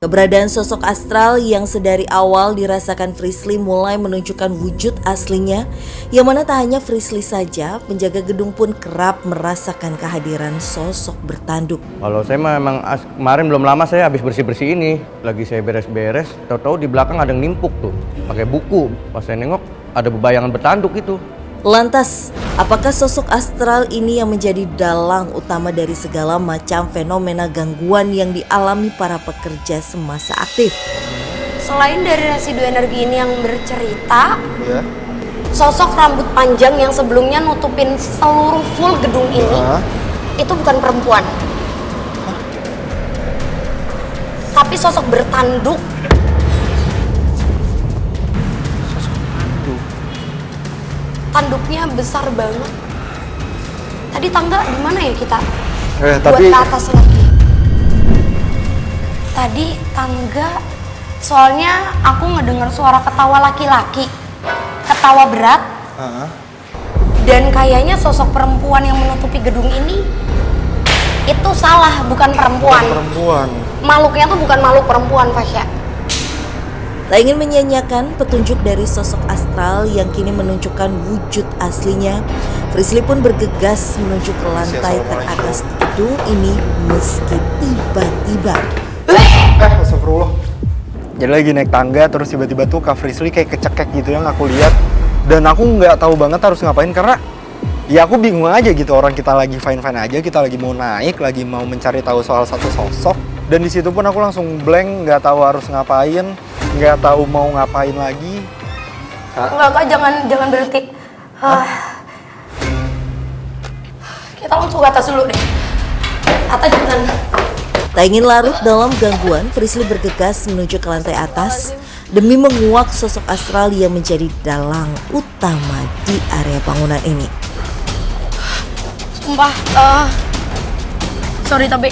Keberadaan sosok astral yang sedari awal dirasakan Frisly mulai menunjukkan wujud aslinya, yang mana tak hanya Frisly saja, penjaga gedung pun kerap merasakan kehadiran sosok bertanduk. Kalau saya memang kemarin belum lama saya habis bersih-bersih ini, lagi saya beres-beres, tahu-tahu di belakang ada yang nimpuk tuh, pakai buku. Pas saya nengok ada bebayangan bertanduk itu. Lantas, apakah sosok astral ini yang menjadi dalang utama dari segala macam fenomena gangguan yang dialami para pekerja semasa aktif? Selain dari residu energi ini yang bercerita, sosok rambut panjang yang sebelumnya nutupin seluruh full gedung ini, itu bukan perempuan. Tapi sosok bertanduk. Tanduknya besar banget. Tadi tangga di mana ya kita? Buat ke atas lagi. Tadi tangga, soalnya aku ngedengar suara ketawa laki-laki, ketawa berat. Dan kayaknya sosok perempuan yang menutupi gedung ini itu salah, bukan perempuan. Makhluknya tuh bukan makhluk perempuan, Fasya. Tak ingin menyanyiakan petunjuk dari sosok astral yang kini menunjukkan wujud aslinya, Frisly pun bergegas menuju ke lantai teratas gedung ini meski tiba-tiba. Astagfirullah. Jadi lagi naik tangga terus tiba-tiba tuh Kak Frisly kayak kecekek gitu yang aku lihat. Dan aku nggak tahu banget harus ngapain karena ya aku bingung aja gitu, orang kita lagi fine-fine aja, kita lagi mau naik, lagi mau mencari tahu soal satu sosok. Dan di situ pun aku langsung blank, nggak tahu harus ngapain. Nggak tahu mau ngapain lagi. Enggak, jangan berhenti. Kita langsung ke atas dulu deh. Atas jangan. Tak ingin larut dalam gangguan, Frisly bergegas menuju ke lantai atas demi menguak sosok astral yang menjadi dalang utama di area bangunan ini. Sumpah, sorry tapi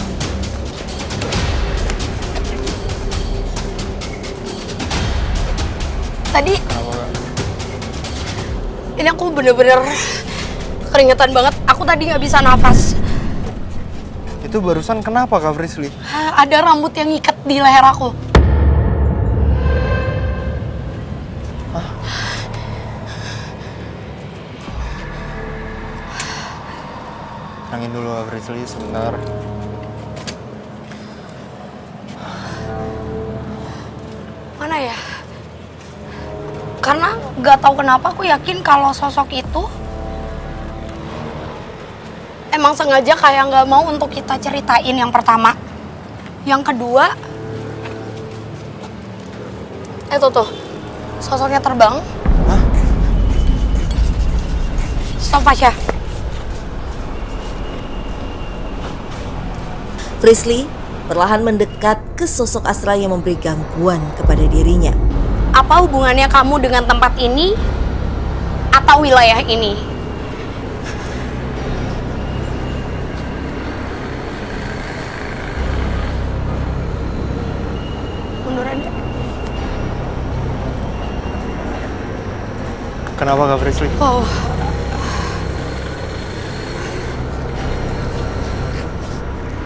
tadi ini aku bener-bener keringetan banget. Aku tadi nggak bisa nafas. Itu barusan kenapa Kak Frisly? Ada rambut yang ngikat di leher aku. Tenangin dulu Kak Frisly sebentar. Mana ya? Karena nggak tahu kenapa aku yakin kalau sosok itu emang sengaja kayak nggak mau untuk kita ceritain yang pertama. Yang kedua, itu tuh sosoknya terbang. Stop, Fasya. Frisly perlahan mendekat ke sosok astral yang memberi gangguan kepada dirinya. Apa hubungannya kamu dengan tempat ini atau wilayah ini? Munduran ya? Kenapa Kak Frisly?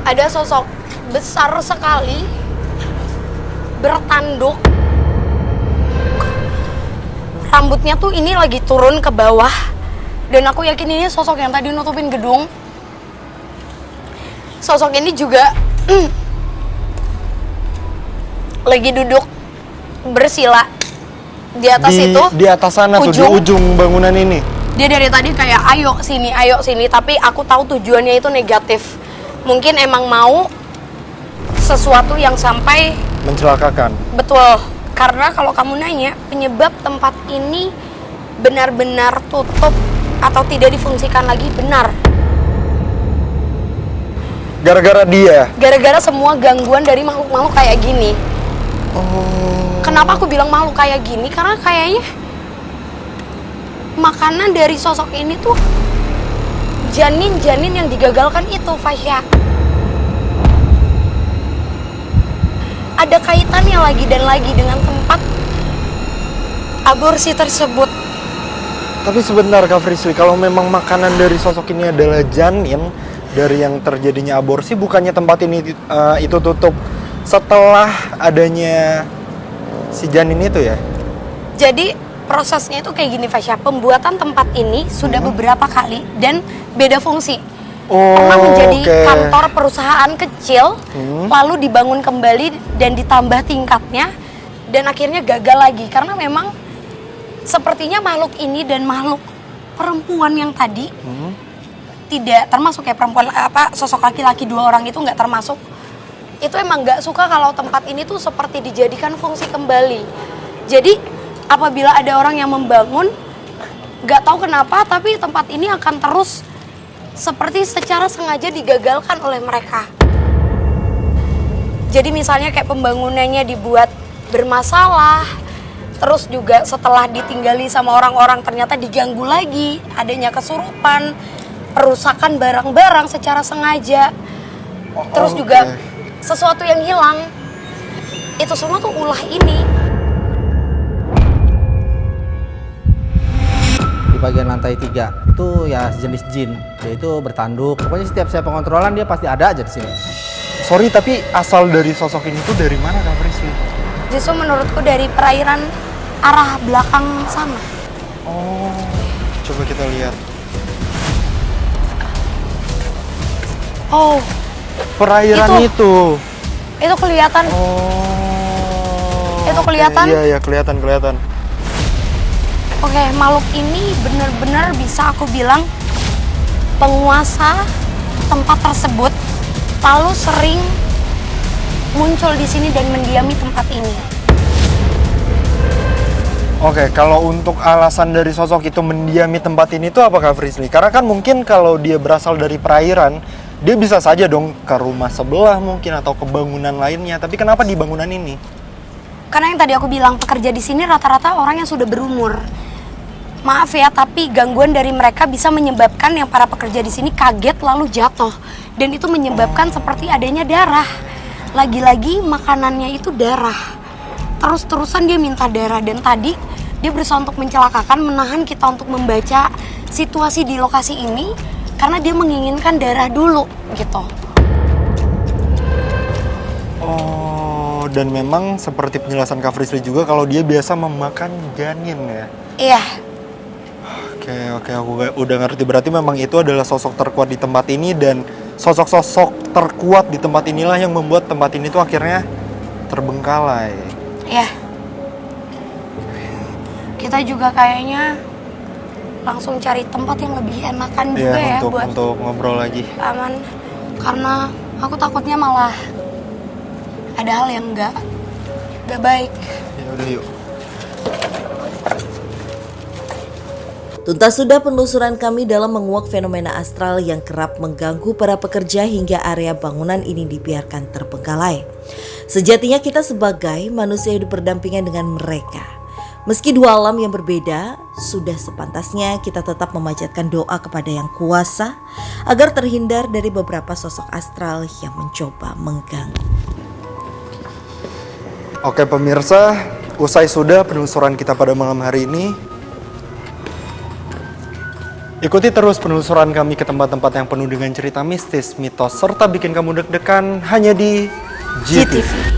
Ada sosok besar sekali bertanduk. Rambutnya tuh ini lagi turun ke bawah. Dan aku yakin ini sosok yang tadi nutupin gedung. Sosok ini juga lagi duduk bersila di atas itu. Di atas sana tuh, di ujung bangunan ini. Dia dari tadi kayak ayo sini. Tapi aku tahu tujuannya itu negatif. Mungkin emang mau sesuatu yang sampai mencelakakan. Betul. Karena kalau kamu nanya, penyebab tempat ini benar-benar tutup atau tidak difungsikan lagi, benar. Gara-gara dia? Gara-gara semua gangguan dari makhluk-makhluk kayak gini. Kenapa aku bilang makhluk kayak gini? Karena kayaknya makanan dari sosok ini tuh janin-janin yang digagalkan itu, Fasya. Ada kaitannya lagi dan lagi dengan tempat aborsi tersebut. Tapi sebentar Kak Frisly, kalau memang makanan dari sosok ini adalah janin dari yang terjadinya aborsi, bukannya tempat ini itu tutup setelah adanya si janin itu ya? Jadi prosesnya itu kayak gini Fasya, pembuatan tempat ini sudah beberapa kali dan beda fungsi. Pernah menjadi kantor perusahaan kecil, lalu dibangun kembali dan ditambah tingkatnya, dan akhirnya gagal lagi karena memang sepertinya makhluk ini dan makhluk perempuan yang tadi tidak termasuk ya, perempuan sosok laki-laki 2 orang itu nggak termasuk. Itu emang nggak suka kalau tempat ini tuh seperti dijadikan fungsi kembali. Jadi apabila ada orang yang membangun, nggak tahu kenapa, tapi tempat ini akan terus seperti secara sengaja digagalkan oleh mereka. Jadi misalnya kayak pembangunannya dibuat bermasalah, terus juga setelah ditinggali sama orang-orang ternyata diganggu lagi, adanya kesurupan, perusakan barang-barang secara sengaja, terus juga sesuatu yang hilang. Itu semua tuh ulah ini. Di bagian lantai 3 itu ya jenis jin, dia itu bertanduk. Pokoknya setiap saya pengontrolan dia pasti ada aja di sini. Sorry, tapi asal dari sosok ini tuh dari mana Kak Frisly? Justru menurutku dari perairan arah belakang sana. Oh, coba kita lihat. Oh, Perairan itu. itu kelihatan. Oh. Itu kelihatan? Iya, kelihatan. Oke, makhluk ini benar-benar bisa aku bilang penguasa tempat tersebut, lalu sering muncul di sini dan mendiami tempat ini. Oke, kalau untuk alasan dari sosok itu mendiami tempat ini tuh apa Kak Frisly? Karena kan mungkin kalau dia berasal dari perairan, dia bisa saja dong ke rumah sebelah mungkin atau ke bangunan lainnya. Tapi kenapa di bangunan ini? Karena yang tadi aku bilang, pekerja di sini rata-rata orang yang sudah berumur. Maaf ya, tapi gangguan dari mereka bisa menyebabkan yang para pekerja di sini kaget lalu jatuh. Dan itu menyebabkan seperti adanya darah. Lagi-lagi makanannya itu darah. Terus-terusan dia minta darah, dan tadi dia berusaha untuk mencelakakan, menahan kita untuk membaca situasi di lokasi ini karena dia menginginkan darah dulu gitu. Oh, dan memang seperti penjelasan Kak Frisly juga kalau dia biasa memakan janin ya? Iya. Oke, aku udah ngerti. Berarti memang itu adalah sosok terkuat di tempat ini, dan sosok-sosok terkuat di tempat inilah yang membuat tempat ini tuh akhirnya terbengkalai. Iya. Kita juga kayaknya langsung cari tempat yang lebih enakan juga ya buat untuk ngobrol lagi. Aman. Karena aku takutnya malah ada hal yang nggak baik. Ya udah yuk. Tuntas sudah penelusuran kami dalam menguak fenomena astral yang kerap mengganggu para pekerja hingga area bangunan ini dibiarkan terbengkalai. Sejatinya kita sebagai manusia hidup berdampingan dengan mereka. Meski 2 alam yang berbeda, sudah sepantasnya kita tetap memanjatkan doa kepada Yang Kuasa agar terhindar dari beberapa sosok astral yang mencoba mengganggu. Oke pemirsa, usai sudah penelusuran kita pada malam hari ini. Ikuti terus penelusuran kami ke tempat-tempat yang penuh dengan cerita mistis, mitos, serta bikin kamu deg-degan hanya di GTV.